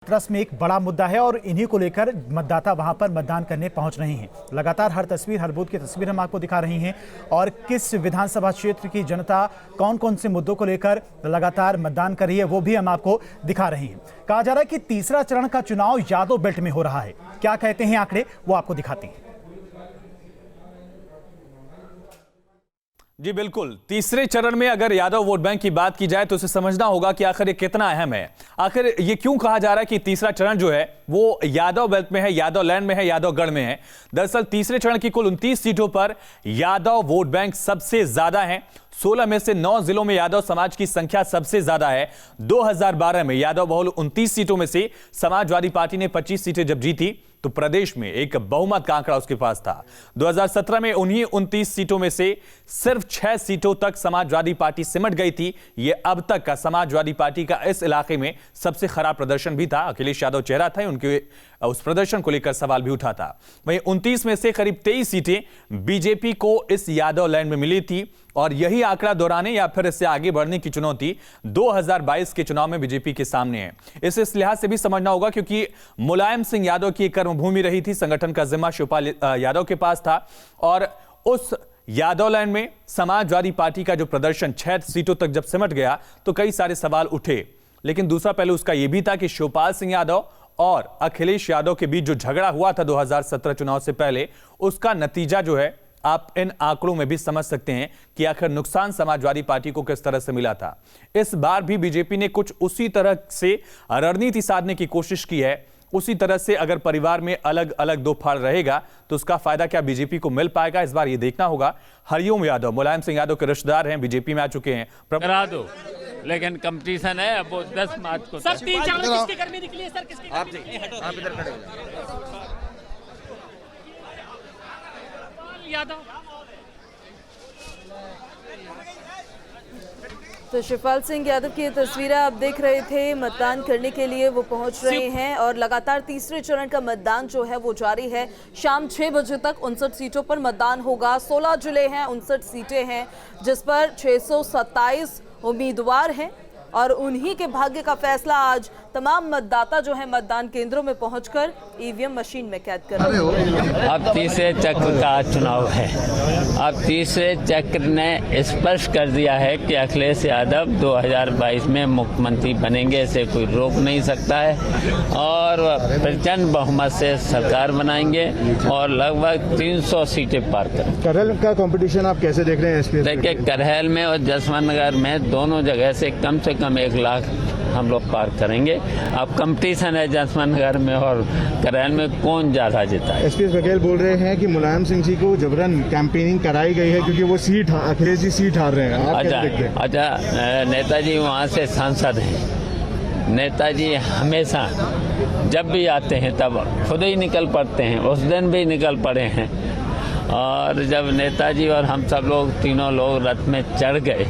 हाथरस में एक बड़ा मुद्दा है और इन्हीं को लेकर मतदाता वहां पर मतदान करने पहुंच रहे हैं। लगातार हर तस्वीर, हर बूथ की तस्वीर हम आपको दिखा रही हैं और किस विधानसभा क्षेत्र की जनता कौन कौन से मुद्दों को लेकर लगातार मतदान कर रही है वो भी हम आपको दिखा रहे हैं। कहा जा रहा है कि तीसरा चरण का चुनाव यादव बेल्ट में हो रहा है। क्या कहते हैं आंकड़े, वो आपको दिखाते हैं। जी बिल्कुल, तीसरे चरण में अगर यादव वोट बैंक की बात की जाए तो उसे समझना होगा कि आखिर ये कितना अहम है। आखिर ये क्यों कहा जा रहा है कि तीसरा चरण जो है वो यादव बेल्ट में है, यादव लैंड में है, यादवगढ़ में है। दरअसल तीसरे चरण की कुल 29 सीटों पर यादव वोट बैंक सबसे ज्यादा है। 16 में से 9 जिलों में यादव समाज की संख्या सबसे ज्यादा है। 2012 में यादव बहुल 29 सीटों में से समाजवादी पार्टी ने 25 सीटें जब जीती तो प्रदेश में एक बहुमत का आंकड़ा उसके पास था। 2017 में उन्हीं 29 सीटों में से सिर्फ 6 सीटों तक समाजवादी पार्टी सिमट गई थी। यह अब तक का समाजवादी पार्टी का इस इलाके में सबसे खराब प्रदर्शन भी था। अखिलेश यादव चेहरा था, उनके उस प्रदर्शन को लेकर सवाल भी उठा था। वहीं 29 में से करीब 23 सीटें बीजेपी को इस यादव लैंड में मिली थी और यही आंकड़ा दोहराने या फिर इससे आगे बढ़ने की चुनौती 2022 के चुनाव में बीजेपी के सामने है। इस लिहाज से भी समझना होगा क्योंकि मुलायम सिंह यादव की कर्मभूमि रही थी, संगठन का जिम्मा शिवपाल यादव के पास था और उस यादव लैंड में समाजवादी पार्टी का जो प्रदर्शन 6 सीटों तक जब सिमट गया तो कई सारे सवाल उठे। लेकिन दूसरा पहलू उसका यह भी था कि शिवपाल सिंह यादव और अखिलेश यादव के बीच जो झगड़ा हुआ था 2017 चुनाव से पहले, उसका नतीजा जो है आप इन आंकड़ों में भी समझ सकते हैं कि आखिर नुकसान समाजवादी पार्टी को किस तरह से मिला था। इस बार भी बीजेपी ने कुछ उसी तरह से रणनीति साधने की कोशिश की है। उसी तरह से अगर परिवार में अलग अलग दो फाड़ रहेगा तो उसका फायदा क्या बीजेपी को मिल पाएगा, इस बार यह देखना होगा। हरिओम यादव मुलायम सिंह यादव के रिश्तेदार हैं, बीजेपी में आ चुके हैं। करा दो, लेकिन कंपटीशन है अब वो 10 मार्च को। सर 3 चरण किसके कर्मी निकली है सर? किसके? आप इधर खड़े हो। यादव। तो शिवपाल सिंह यादव की ये तस्वीरें आप देख रहे थे। मतदान करने के लिए वो पहुंच रहे हैं और लगातार तीसरे चरण का मतदान जो है वो जारी है। शाम 6 बजे तक 59 सीटों पर मतदान होगा। 16 जिले हैं, 59 सीटें हैं, जिस पर 627 उम्मीदवार हैं और उन्हीं के भाग्य का फैसला आज तमाम मतदाता जो है मतदान केंद्रों में पहुंचकर ईवीएम मशीन में कैद कर रहे हैं। अब तीसरे चक्र का चुनाव है। अब तीसरे चक्र ने स्पष्ट कर दिया है कि अखिलेश यादव 2022 में मुख्यमंत्री बनेंगे, इसे कोई रोक नहीं सकता है और प्रचंड बहुमत से सरकार बनाएंगे और लगभग 300 सीटें पार करेंगे। करहल का कंपटीशन आप कैसे देख रहे हैं? देखिए, करहल में और जसवंत नगर में दोनों जगह से कम 1 लाख हम लोग पार करेंगे। अब कंपटीशन है जसवंत नगर में और करहल में कौन ज्यादा जीता है। एसपी बघेल बोल रहे हैं कि मुलायम सिंह जी को जबरन कैंपेनिंग कराई गई है क्योंकि वो अखिलेश जी सीट हार रहे हैं। आप कैसे देखते हैं? अच्छा, नेताजी वहाँ से सांसद हैं। नेताजी हमेशा जब भी आते हैं तब खुद ही निकल पड़ते हैं, उस दिन भी निकल पड़े हैं और जब नेताजी और हम सब लोग तीनों लोग रथ में चढ़ गए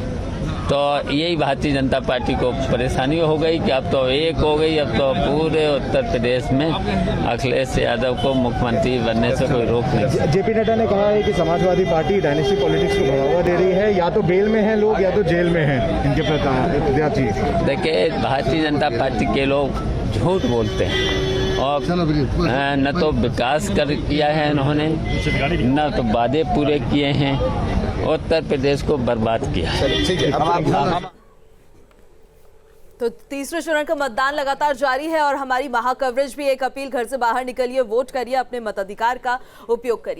तो यही भारतीय जनता पार्टी को परेशानी हो गई कि अब तो एक हो गई, अब तो पूरे उत्तर प्रदेश में अखिलेश यादव को मुख्यमंत्री बनने से कोई रोक नहीं। जेपी नड्डा ने कहा है कि समाजवादी पार्टी डायनेस्टी पॉलिटिक्स को बढ़ावा दे रही है, या तो बेल में हैं लोग या तो जेल में हैं इनके प्रत्याशी। देखिए, भारतीय जनता पार्टी के लोग झूठ बोलते हैं और न तो विकास किया है इन्होंने, न तो वादे पूरे किए हैं, उत्तर प्रदेश को बर्बाद किया है। तो तीसरे चरण का मतदान लगातार जारी है और हमारी महा कवरेज भी एक अपील, घर से बाहर निकलिए, वोट करिए, अपने मताधिकार का उपयोग करिए।